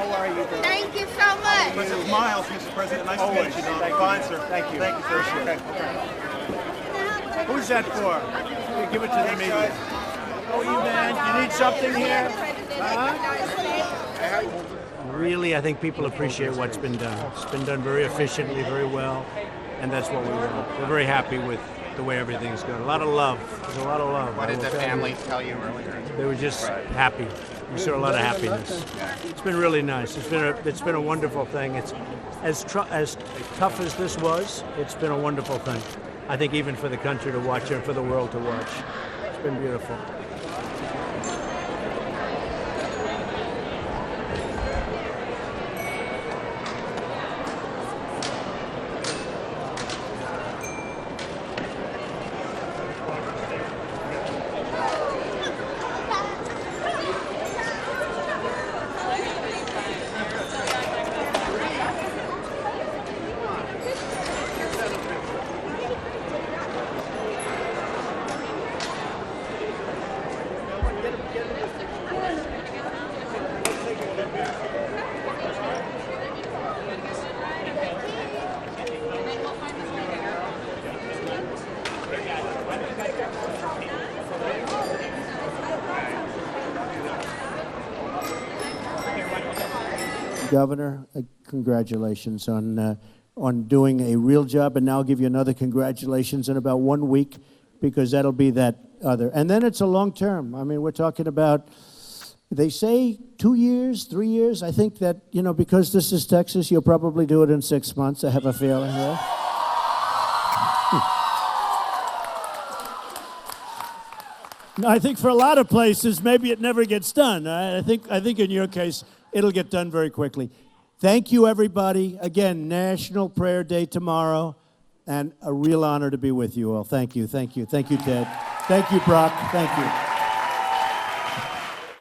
How are you doing? Thank you so much. President Miles, Mr. President, nice Always. to meet you. Thank you. Fine, sir. Thank you. Thank you, sir. Okay. Who's that for? Here, give it to the media. Oh, you man, you need something here? Really, I think people appreciate what's been done. It's been done very efficiently, very well, and that's what we want. We're very happy with the way everything's going. A lot of love. There's a lot of love. What did the family tell you earlier? They were just happy. We saw a lot of happiness. It's been really nice. It's been a wonderful thing. It's as tough as this was. It's been a wonderful thing. I think even for the country to watch and for the world to watch. It's been beautiful. Governor, congratulations on doing a real job, and now I'll give you another congratulations in about 1 week, because that'll be that other. And then it's a long term. I mean, we're talking about, they say 2 years, 3 years. I think that, you know, because this is Texas, you'll probably do it in 6 months. I have a feeling. Yeah? No, I think for a lot of places, maybe it never gets done. I think in your case, it'll get done very quickly. Thank you, everybody. Again, National Prayer Day tomorrow, and a real honor to be with you all. Thank you, thank you. Thank you, Ted. Thank you, Brock. Thank you.